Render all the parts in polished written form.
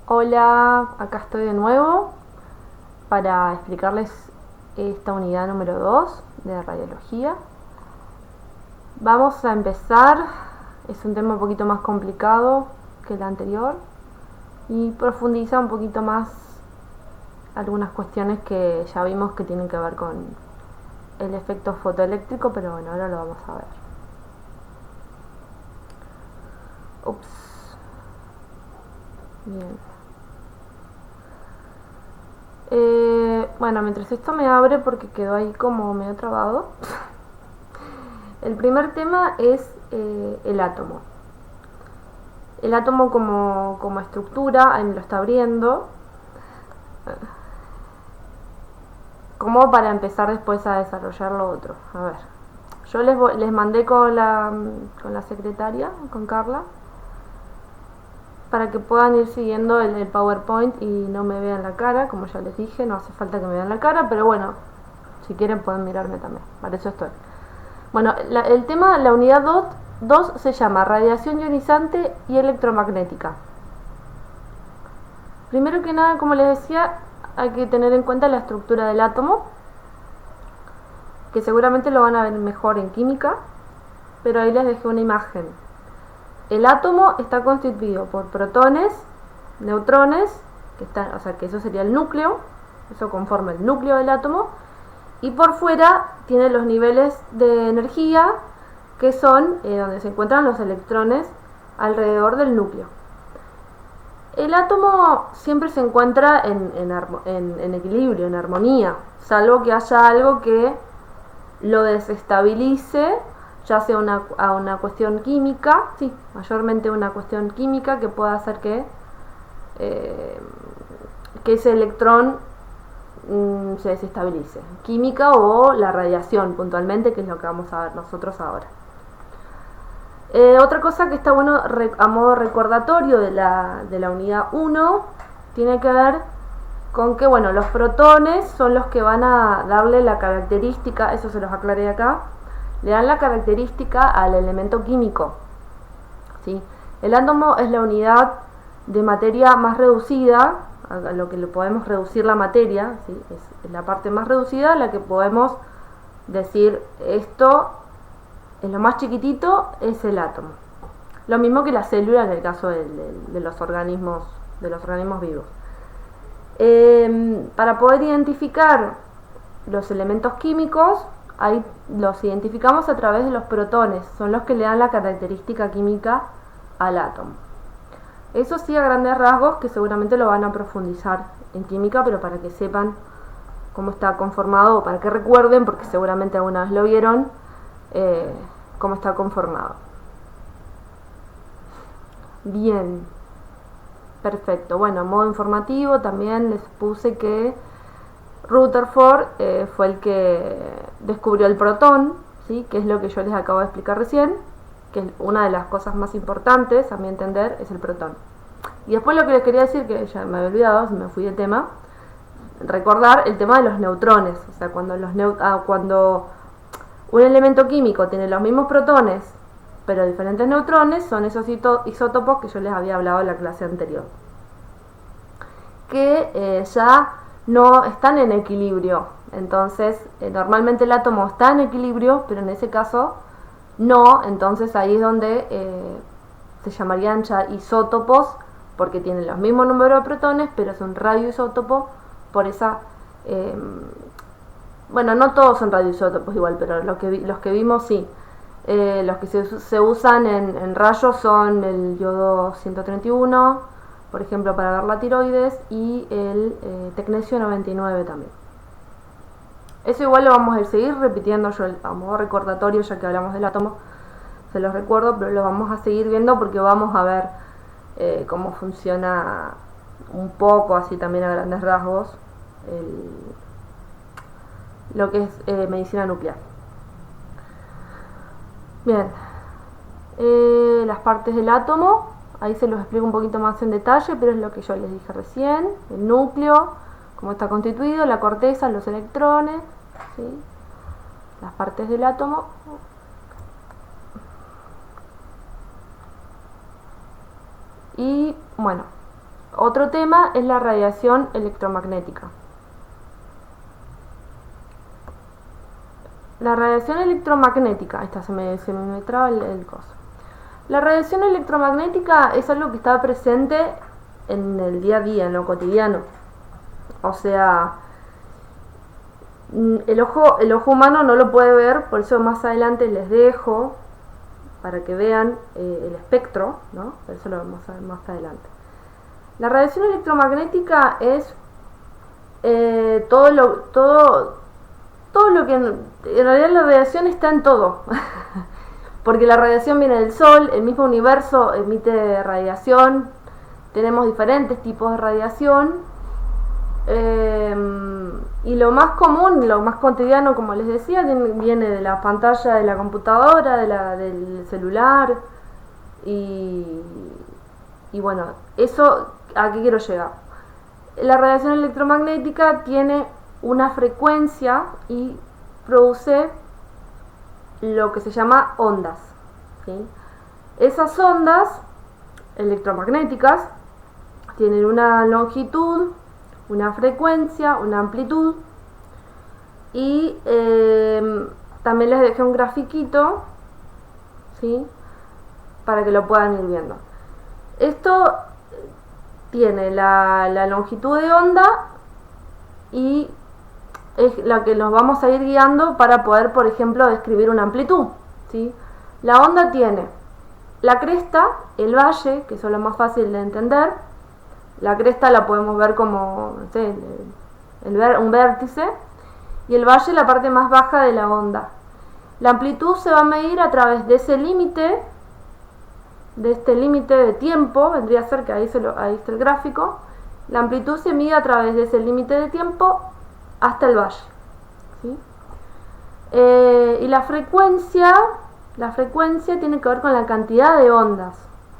Hola, acá estoy de nuevo para explicarles esta unidad número 2 de radiología. Vamos a empezar, es un tema un poquito más complicado que el anterior y profundiza un poquito más algunas cuestiones que ya vimos que tienen que ver con el efecto fotoeléctrico, pero bueno, ahora lo vamos a ver. Ups. Bien. Bueno, mientras esto me abre porque quedó ahí como medio trabado. El primer tema es el átomo. El átomo como estructura, ahí me lo está abriendo, como para empezar después a desarrollar lo otro. A ver, yo les mandé con la secretaria, con Carla, para que puedan ir siguiendo el PowerPoint y no me vean la cara, como ya les dije, no hace falta que me vean la cara, pero bueno, si quieren pueden mirarme también, para eso estoy. Bueno, el tema, la unidad 2 se llama radiación ionizante y electromagnética. Primero que nada, como les decía, hay que tener en cuenta la estructura del átomo, que seguramente lo van a ver mejor en química, pero ahí les dejé una imagen. El átomo está constituido por protones, neutrones, o sea que eso sería el núcleo, eso conforma el núcleo del átomo, y por fuera tiene los niveles de energía, que son donde se encuentran los electrones alrededor del núcleo. El átomo siempre se encuentra en equilibrio, en armonía, salvo que haya algo que lo desestabilice, ya sea una cuestión química, sí, mayormente una cuestión química que pueda hacer eh, que ese electrón se desestabilice. Química o la radiación puntualmente, que es lo que vamos a ver nosotros ahora. Otra cosa que está bueno a modo recordatorio de la unidad 1 tiene que ver con que, bueno, los protones son los que van a darle la característica, eso se los aclaré acá, le dan la característica al elemento químico, ¿sí? El átomo es la unidad de materia más reducida, a lo que le podemos reducir la materia, ¿sí? Es la parte más reducida a la que podemos decir esto es lo más chiquitito, es el átomo. Lo mismo que la célula en el caso de los organismos vivos. Para poder identificar los elementos químicos, ahí los identificamos a través de los protones, son los que le dan la característica química al átomo. Eso sí, a grandes rasgos, que seguramente lo van a profundizar en química, pero para que sepan cómo está conformado, o para que recuerden, porque seguramente alguna vez lo vieron, cómo está conformado. Bien, perfecto. Bueno, a modo informativo también les puse que Rutherford fue el que descubrió el protón, ¿sí? Que es lo que yo les acabo de explicar recién, que es una de las cosas más importantes, a mi entender, es el protón. Y después lo que les quería decir, que ya me había olvidado, me fui de tema, recordar el tema de los neutrones. O sea, cuando un elemento químico tiene los mismos protones pero diferentes neutrones, son esos isótopos que yo les había hablado en la clase anterior, que ya no están en equilibrio. Entonces, normalmente el átomo está en equilibrio, pero en ese caso no. Entonces ahí es donde se llamarían ya isótopos, porque tienen los mismos números de protones, pero es un radioisótopo por esa... bueno, no todos son radioisótopos igual, pero los que vimos sí. Los que se usan en rayos son el yodo 131, por ejemplo, para ver la tiroides, y el tecnesio 99 también. Eso igual lo vamos a seguir repitiendo yo a modo recordatorio, ya que hablamos del átomo, se los recuerdo, pero lo vamos a seguir viendo porque vamos a ver cómo funciona un poco, así también a grandes rasgos, lo que es medicina nuclear. Bien, las partes del átomo, ahí se los explico un poquito más en detalle, pero es lo que yo les dije recién: el núcleo, cómo está constituido, la corteza, los electrones, ¿sí? Las partes del átomo. Y bueno, Otro tema es la radiación electromagnética. La radiación electromagnética, esta se me traba el coso. La radiación electromagnética es algo que está presente en el día a día, en lo cotidiano. O sea, el ojo humano no lo puede ver, por eso más adelante les dejo para que vean el espectro, ¿no? Eso lo vamos a ver más adelante. La radiación electromagnética es todo lo que en realidad la radiación está en todo. Porque la radiación viene del Sol, el mismo universo emite radiación, tenemos diferentes tipos de radiación, y lo más común, lo más cotidiano, como les decía, viene de la pantalla de la computadora, del celular, y bueno, eso, ¿a qué quiero llegar? La radiación electromagnética tiene una frecuencia y produce lo que se llama ondas, ¿sí? Esas ondas electromagnéticas tienen una longitud, una frecuencia, una amplitud, y también les dejé un grafiquito, ¿sí? Para que lo puedan ir viendo. Esto tiene la longitud de onda y es la que nos vamos a ir guiando para poder, por ejemplo, describir una amplitud, ¿sí? La onda tiene la cresta, el valle, que eso es lo más fácil de entender. La cresta la podemos ver como, no sé, un vértice, y el valle la parte más baja de la onda. La amplitud se va a medir a través de ese límite, de este límite de tiempo, vendría a ser que ahí está el gráfico. La amplitud se mide a través de ese límite de tiempo hasta el valle, ¿sí? Y la frecuencia tiene que ver con la cantidad de ondas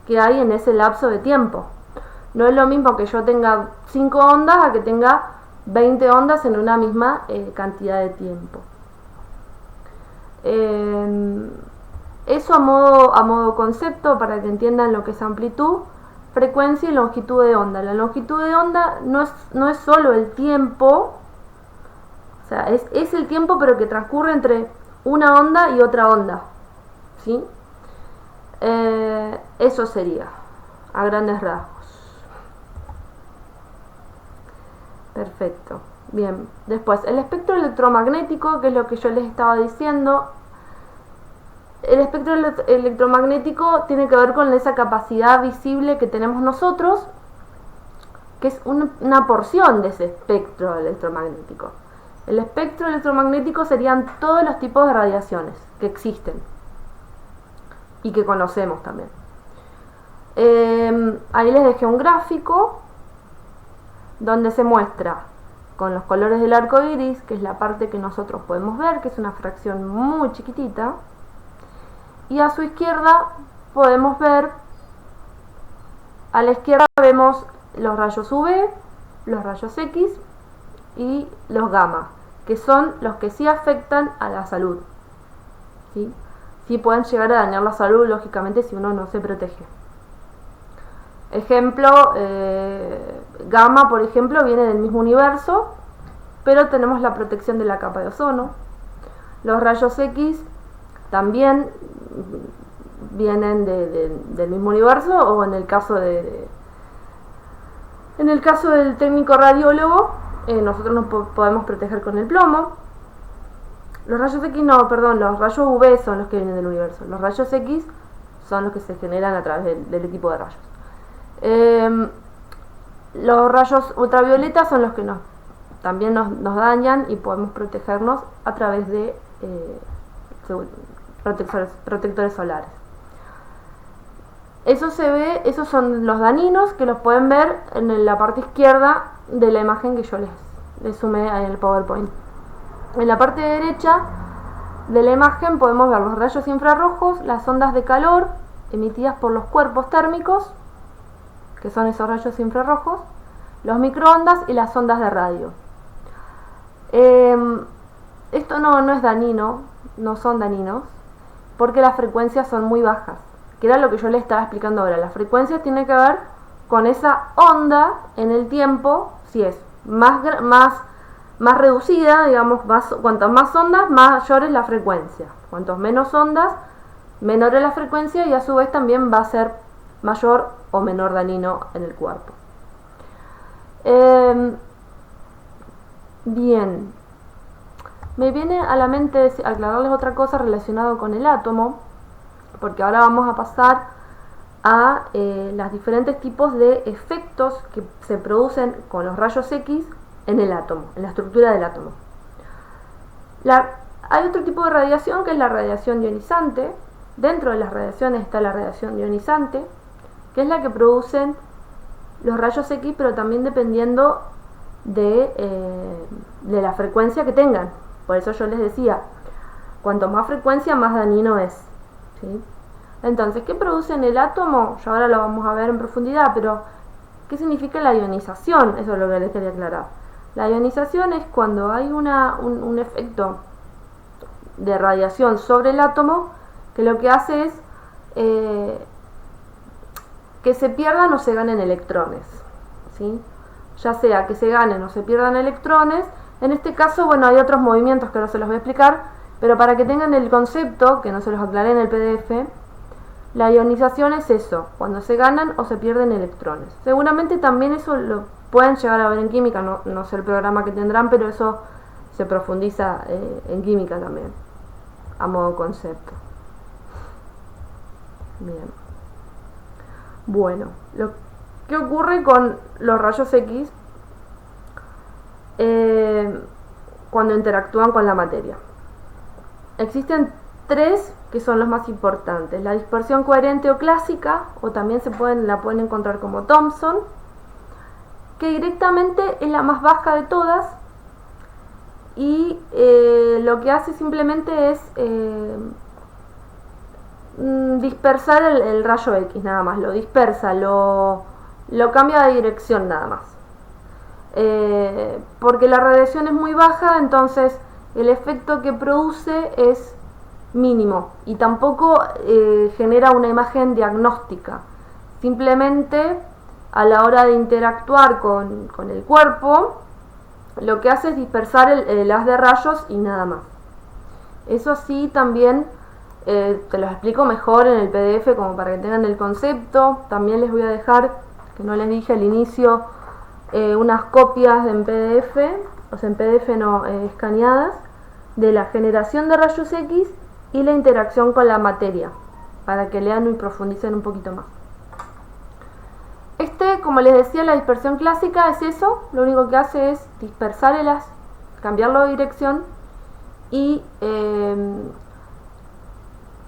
que hay en ese lapso de tiempo. No es lo mismo que yo tenga 5 ondas a que tenga 20 ondas en una misma cantidad de tiempo. Eso a modo concepto, para que entiendan lo que es amplitud, frecuencia y longitud de onda. La longitud de onda no es solo el tiempo, o sea, es el tiempo pero que transcurre entre una onda y otra onda, ¿sí? Eso sería, a grandes rasgos. Perfecto. Bien, después, el espectro electromagnético, que es lo que yo les estaba diciendo. El espectro electromagnético tiene que ver con esa capacidad visible que tenemos nosotros, que es una porción de ese espectro electromagnético. El espectro electromagnético serían todos los tipos de radiaciones que existen y que conocemos también. Ahí les dejé un gráfico donde se muestra con los colores del arco iris, que es la parte que nosotros podemos ver, que es una fracción muy chiquitita, y a su izquierda podemos ver, a la izquierda vemos los rayos UV, los rayos X y los gamma, que son los que sí afectan a la salud, ¿sí? Sí pueden llegar a dañar la salud, lógicamente, si uno no se protege. Ejemplo, gamma, por ejemplo, viene del mismo universo, pero tenemos la protección de la capa de ozono. Los rayos X también vienen del mismo universo, o en el caso del técnico radiólogo, nosotros nos podemos proteger con el plomo. Los rayos X los rayos UV son los que vienen del universo. Los rayos X son los que se generan a través del equipo de rayos. Los rayos ultravioleta son los que también nos dañan, y podemos protegernos a través de protectores solares. Eso se ve, esos son los dañinos, que los pueden ver en la parte izquierda de la imagen que yo les sumé en el PowerPoint. En la parte derecha de la imagen podemos ver los rayos infrarrojos, las ondas de calor emitidas por los cuerpos térmicos, que son esos rayos infrarrojos, los microondas y las ondas de radio. Esto no es dañino, no son dañinos, porque las frecuencias son muy bajas, que era lo que yo les estaba explicando ahora. Las frecuencias tienen que ver con esa onda en el tiempo, si es más reducida, digamos, cuantas más ondas, mayor es la frecuencia. Cuantos menos ondas, menor es la frecuencia y a su vez también va a ser mayor o menor dañino en el cuerpo. Bien, me viene a la mente aclararles otra cosa relacionada con el átomo, porque ahora vamos a pasar a los diferentes tipos de efectos que se producen con los rayos X en el átomo, en la estructura del átomo. Hay otro tipo de radiación que es la radiación ionizante. Dentro de las radiaciones está la radiación ionizante, que es la que producen los rayos X, pero también dependiendo de la frecuencia que tengan. Por eso yo les decía, cuanto más frecuencia, más dañino es, ¿sí? Entonces, ¿qué produce en el átomo? Ya ahora lo vamos a ver en profundidad, pero ¿qué significa la ionización? Eso es lo que les quería aclarar. La ionización es cuando hay un efecto de radiación sobre el átomo que lo que hace es que se pierdan o se ganen electrones, ¿sí? Ya sea que se ganen o se pierdan electrones. En este caso, bueno, hay otros movimientos que ahora se los voy a explicar, pero para que tengan el concepto, que no se los aclaré en el PDF, la ionización es eso, cuando se ganan o se pierden electrones. Seguramente también eso lo pueden llegar a ver en química, no sé el programa que tendrán, pero eso se profundiza en química también, a modo concepto. Bien. Bueno, ¿qué ocurre con los rayos X cuando interactúan con la materia? Existen tres que son los más importantes: la dispersión coherente o clásica, o también la pueden encontrar como Thomson, que directamente es la más baja de todas y lo que hace simplemente es dispersar el rayo X, nada más, lo dispersa, lo cambia de dirección nada más, porque la radiación es muy baja, entonces el efecto que produce es mínimo y tampoco genera una imagen diagnóstica. Simplemente a la hora de interactuar con el cuerpo, lo que hace es dispersar el haz de rayos y nada más. Eso sí, también te lo explico mejor en el PDF como para que tengan el concepto. También les voy a dejar, que no les dije al inicio, unas copias en PDF, o sea en PDF no, escaneadas, de la generación de rayos X y la interacción con la materia, para que lean y profundicen un poquito más. Como les decía, la dispersión clásica es eso, lo único que hace es dispersar el haz, cambiarlo de dirección y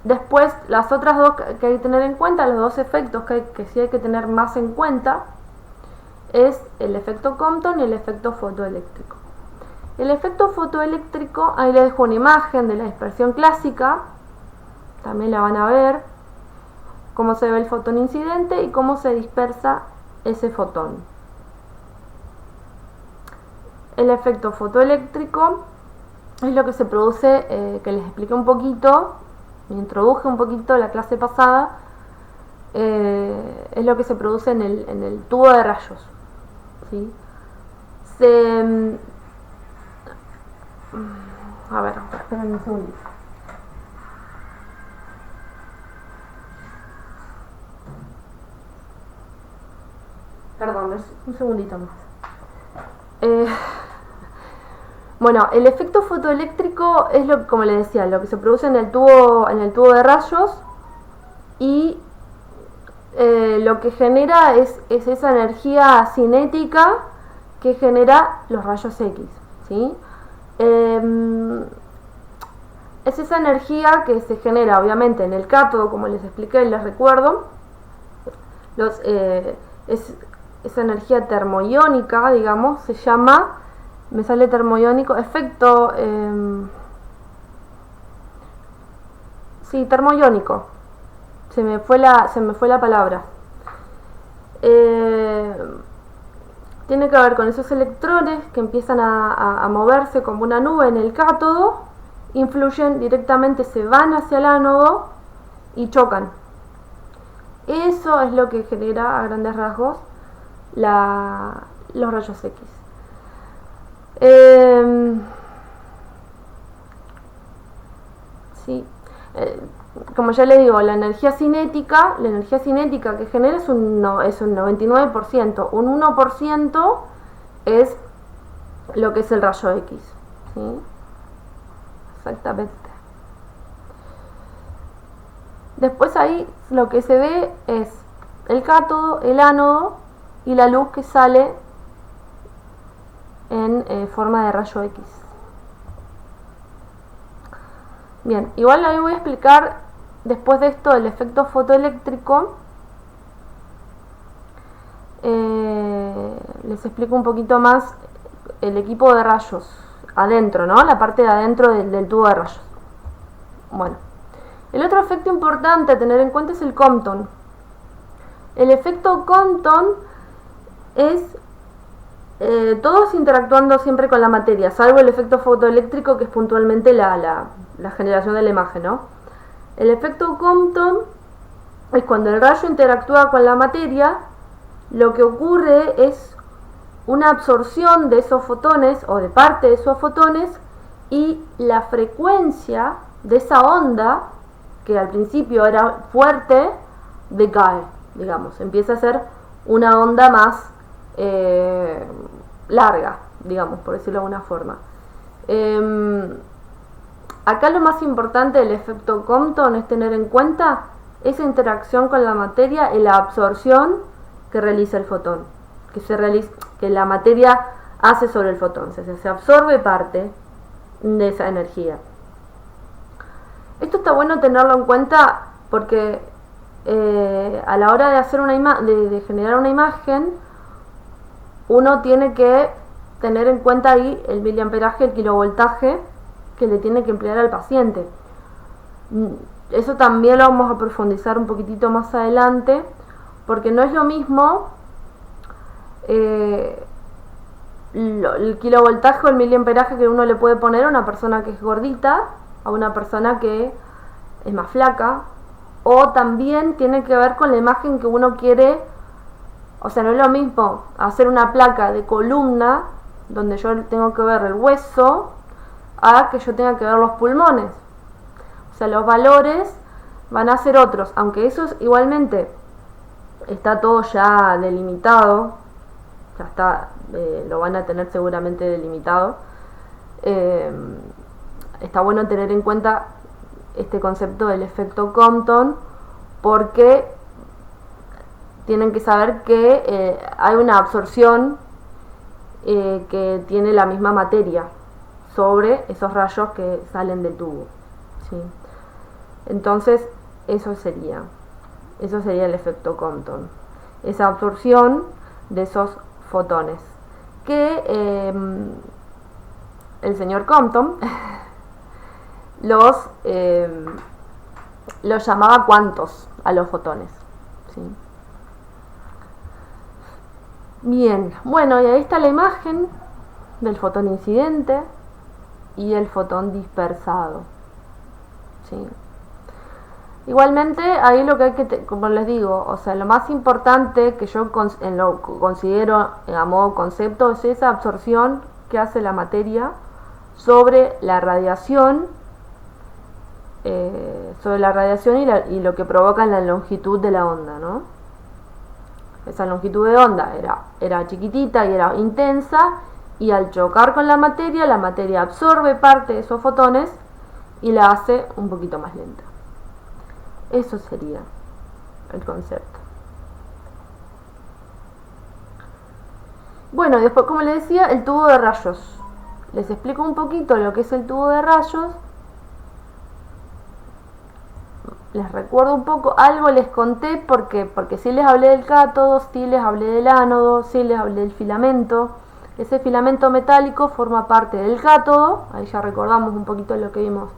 después las otras dos que hay que tener en cuenta, los dos efectos que sí hay que tener más en cuenta, es el efecto Compton y el efecto fotoeléctrico. El efecto fotoeléctrico, ahí les dejo una imagen de la dispersión clásica, también la van a ver, cómo se ve el fotón incidente y cómo se dispersa ese fotón. El efecto fotoeléctrico es lo que se produce, que les expliqué un poquito, me introduje un poquito la clase pasada, es lo que se produce en el tubo de rayos, ¿sí? A ver, esperen un segundito. Perdón, un segundito más. Bueno, el efecto fotoeléctrico es como les decía, lo que se produce en el tubo de rayos y lo que genera es esa energía cinética que genera los rayos X, ¿sí? Es esa energía que se genera obviamente en el cátodo, como les expliqué y les recuerdo. Esa energía termoiónica, digamos, se llama, me sale termoiónico, efecto, sí, termoiónico, se me fue la palabra. Tiene que ver con esos electrones que empiezan a moverse como una nube en el cátodo, influyen directamente, se van hacia el ánodo y chocan. Eso es lo que genera a grandes rasgos los rayos X. Sí. Como ya les digo, la energía cinética que genera es un 99%, un 1% es lo que es el rayo X, ¿sí? Exactamente. Después ahí lo que se ve es el cátodo, el ánodo y la luz que sale en forma de rayo X. Bien, igual ahí voy a explicar después de esto el efecto fotoeléctrico. Les explico un poquito más el equipo de rayos adentro, ¿no? La parte de adentro del tubo de rayos. Bueno, el otro efecto importante a tener en cuenta es el Compton. El efecto Compton es todos interactuando siempre con la materia, salvo el efecto fotoeléctrico, que es puntualmente la generación de la imagen, ¿no? El efecto Compton es cuando el rayo interactúa con la materia, lo que ocurre es una absorción de esos fotones o de parte de esos fotones, y la frecuencia de esa onda, que al principio era fuerte, decae, digamos, empieza a ser una onda más larga, digamos, por decirlo de alguna forma. Acá lo más importante del efecto Compton es tener en cuenta esa interacción con la materia y la absorción que realiza el fotón, que la materia hace sobre el fotón, se absorbe parte de esa energía. Esto está bueno tenerlo en cuenta porque a la hora de hacer de generar una imagen, uno tiene que tener en cuenta ahí el miliamperaje, el kilovoltaje que le tiene que emplear al paciente. Eso también lo vamos a profundizar un poquitito más adelante, porque no es lo mismo el kilovoltaje o el miliamperaje que uno le puede poner a una persona que es gordita, a una persona que es más flaca, o también tiene que ver con la imagen que uno quiere. O sea, no es lo mismo hacer una placa de columna donde yo tengo que ver el hueso a que yo tenga que ver los pulmones. O sea, los valores van a ser otros, aunque eso igualmente está todo ya delimitado, ya está, lo van a tener seguramente delimitado. Está bueno tener en cuenta este concepto del efecto Compton, porque tienen que saber que hay una absorción que tiene la misma materia sobre esos rayos que salen del tubo, ¿sí? Entonces eso sería el efecto Compton, esa absorción de esos fotones que el señor Compton los llamaba cuantos a los fotones, ¿sí? Bien, bueno, y ahí está la imagen del fotón incidente y el fotón dispersado, ¿sí? Igualmente, ahí lo que hay que, como les digo, o sea, lo más importante que yo lo considero a modo concepto es esa absorción que hace la materia sobre la radiación, y lo que provoca en la longitud de la onda, ¿no? Esa longitud de onda era chiquitita y era intensa, y al chocar con la materia absorbe parte de esos fotones y la hace un poquito más lenta. Eso sería el concepto. Bueno, después, como les decía, el tubo de rayos. Les explico un poquito lo que es el tubo de rayos. Les recuerdo un poco, algo les conté porque sí les hablé del cátodo, sí les hablé del ánodo, sí les hablé del filamento. Ese filamento metálico forma parte del cátodo, ahí ya recordamos un poquito lo que vimos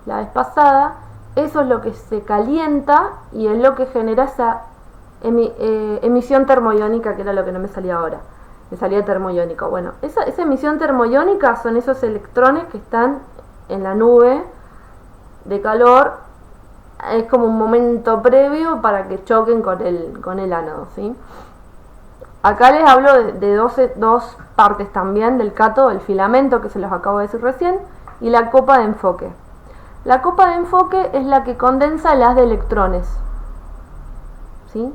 la vez pasada. Eso es lo que se calienta y es lo que genera esa emisión termoiónica, que era lo que no me salía ahora. Me salía termoiónico. Bueno, esa emisión termoiónica son esos electrones que están en la nube de calor es como un momento previo para que choquen con el ánodo, ¿sí? Acá les hablo de dos partes también del cátodo, el filamento que se los acabo de decir recién, y la copa de enfoque. La copa de enfoque es la que condensa el haz de electrones, ¿sí?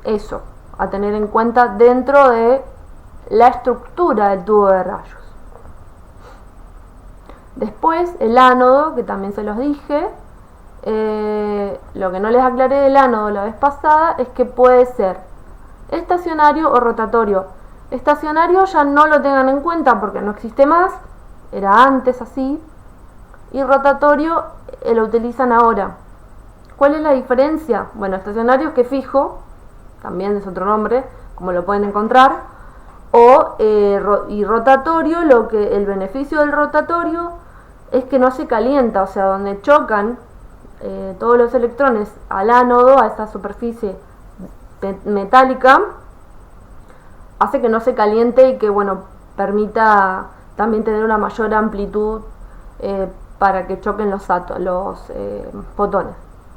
Eso, a tener en cuenta dentro de la estructura del tubo de rayos. Después el ánodo, que también se los dije, lo que no les aclaré del ánodo la vez pasada es que puede ser estacionario o rotatorio. Estacionario ya no lo tengan en cuenta porque no existe más, era antes así, y rotatorio lo utilizan ahora. ¿Cuál es la diferencia? Bueno, estacionario es que fijo, también es otro nombre, como lo pueden encontrar, y rotatorio, el beneficio del rotatorio es que no se calienta, o sea, donde chocan todos los electrones al ánodo, a esa superficie metálica, hace que no se caliente y que, bueno, permita también tener una mayor amplitud para que choquen los fotones,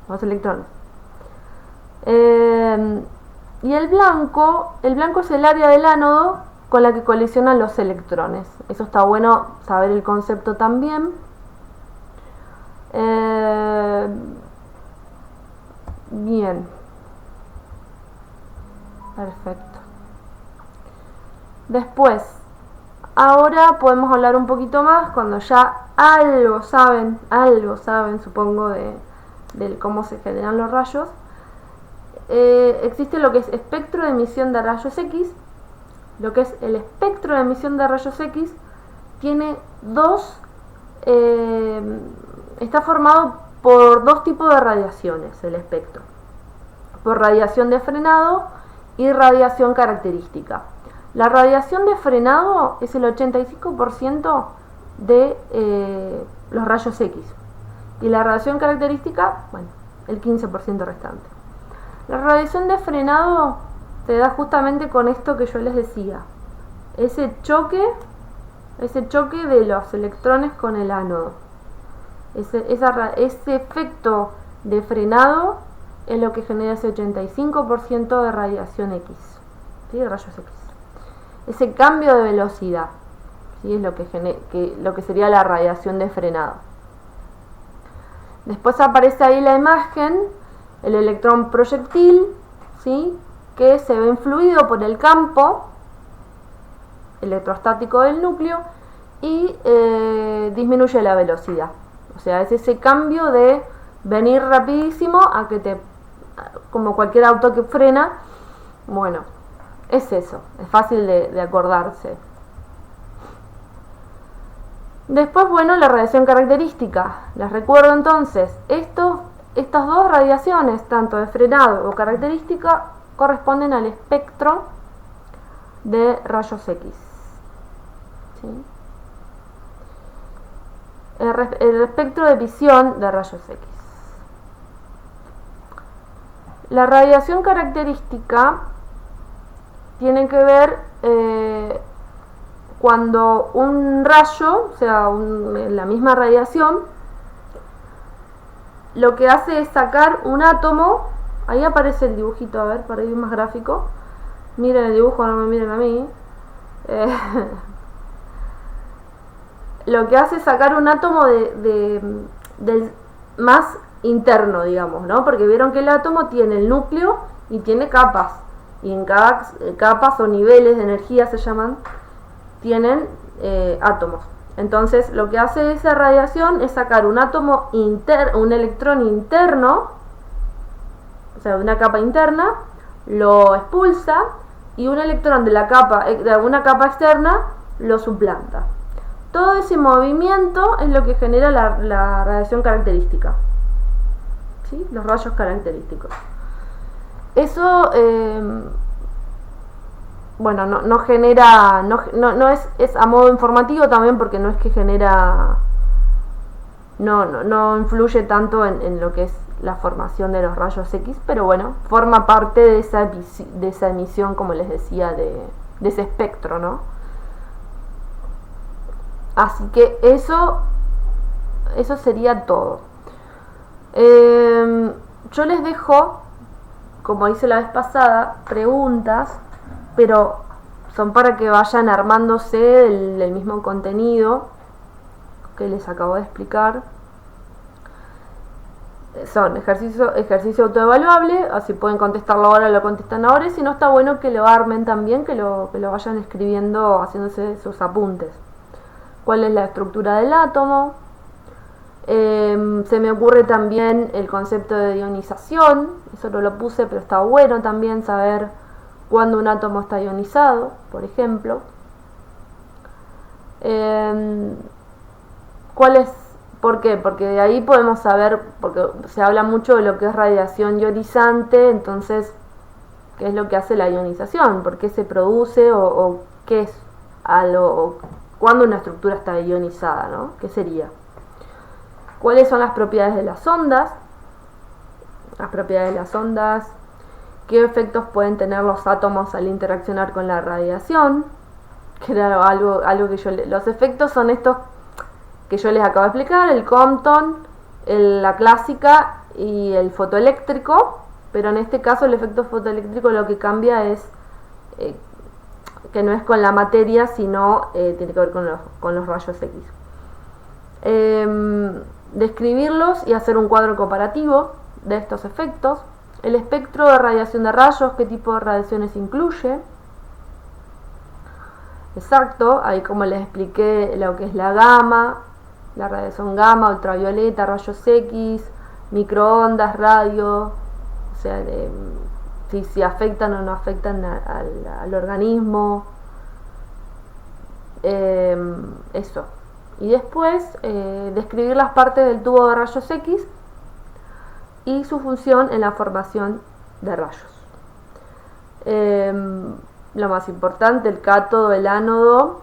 los electrones. Y el blanco es el área del ánodo con la que colisionan los electrones. Eso está bueno saber el concepto también. Bien. Perfecto. Después, ahora podemos hablar un poquito más cuando ya algo saben, supongo, de cómo se generan los rayos. Existe lo que es espectro de emisión de rayos X. Lo que es el espectro de emisión de rayos X tiene está formado por dos tipos de radiaciones, el espectro. Por radiación de frenado y radiación característica. La radiación de frenado es el 85% de los rayos X. Y la radiación característica, bueno, el 15% restante. La radiación de frenado se da justamente con esto que yo les decía. Ese choque de los electrones con el ánodo. Ese efecto de frenado es lo que genera ese 85% de radiación X, ¿sí? De rayos X. Ese cambio de velocidad, ¿sí? Es lo que sería la radiación de frenado. Después aparece ahí la imagen, el electrón proyectil, ¿sí? Que se ve influido por el campo electrostático del núcleo y disminuye la velocidad. O sea, es ese cambio de venir rapidísimo a que como cualquier auto que frena. Bueno, es eso, es fácil de acordarse. Después, bueno, la radiación característica. Les recuerdo entonces, estas dos radiaciones, tanto de frenado o característica, corresponden al espectro de rayos X. ¿Sí? El espectro de visión de rayos X. La radiación característica tiene que ver cuando un rayo, o sea, la misma radiación, lo que hace es sacar un átomo. Ahí aparece el dibujito, a ver, para ir más gráfico. Miren el dibujo, no me miren a mí. Lo que hace es sacar un átomo del más interno, digamos, ¿no? Porque vieron que el átomo tiene el núcleo y tiene capas. Y en cada capas o niveles de energía se llaman, tienen átomos. Entonces lo que hace esa radiación es sacar un átomo un electrón interno, o sea, de una capa interna, lo expulsa y un electrón de una capa externa lo suplanta. Todo ese movimiento es lo que genera la radiación característica, ¿sí? Los rayos característicos. Eso, bueno, no genera, no es a modo informativo también, porque no es que genera, no influye tanto en lo que es la formación de los rayos X, pero bueno, forma parte de esa emisión, como les decía, de ese espectro, ¿no? Así que eso sería todo. Yo les dejo, como hice la vez pasada, preguntas, pero son para que vayan armándose el mismo contenido que les acabo de explicar. Son ejercicio autoevaluable, así pueden contestarlo ahora, lo contestan ahora, y si no, está bueno que lo armen también, que lo vayan escribiendo, haciéndose sus apuntes. ¿Cuál es la estructura del átomo? Se me ocurre también el concepto de ionización, eso no lo puse, pero está bueno también saber cuándo un átomo está ionizado, por ejemplo. ¿Cuál es? ¿Por qué? Porque de ahí podemos saber, porque se habla mucho de lo que es radiación ionizante, entonces, ¿qué es lo que hace la ionización? ¿Por qué se produce o qué es o cuándo una estructura está ionizada, ¿no? ¿Qué sería? ¿Cuáles son las propiedades de las ondas? Las propiedades de las ondas. ¿Qué efectos pueden tener los átomos al interaccionar con la radiación? Que era algo que los efectos son estos que yo les acabo de explicar: el Compton, la clásica y el fotoeléctrico. Pero en este caso el efecto fotoeléctrico lo que cambia es que no es con la materia, sino tiene que ver con los rayos X. Describirlos y hacer un cuadro comparativo de estos efectos. El espectro de radiación de rayos, qué tipo de radiaciones incluye. Exacto, ahí como les expliqué lo que es la gamma, la radiación gamma, ultravioleta, rayos X, microondas, radio, o sea, si afectan o no afectan al organismo. Eso. Y después describir las partes del tubo de rayos X y su función en la formación de rayos. Lo más importante, el cátodo, el ánodo,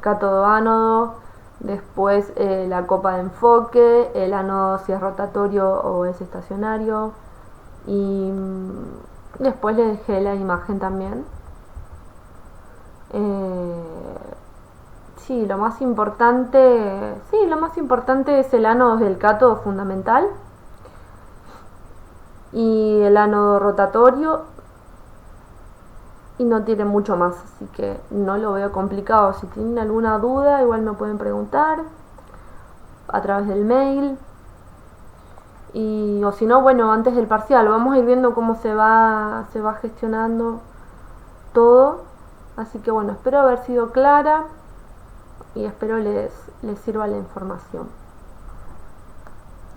cátodo, ánodo, después la copa de enfoque, el ánodo si es rotatorio o es estacionario, y después le dejé la imagen también. Sí, lo más importante es el ánodo del cátodo fundamental y el ánodo rotatorio, y no tiene mucho más, así que no lo veo complicado. Si tienen alguna duda, igual me pueden preguntar a través del mail, o si no, bueno, antes del parcial vamos a ir viendo cómo se va gestionando todo. Así que bueno, espero haber sido clara y espero les sirva la información.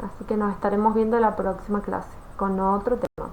Así que nos estaremos viendo en la próxima clase con otro tema.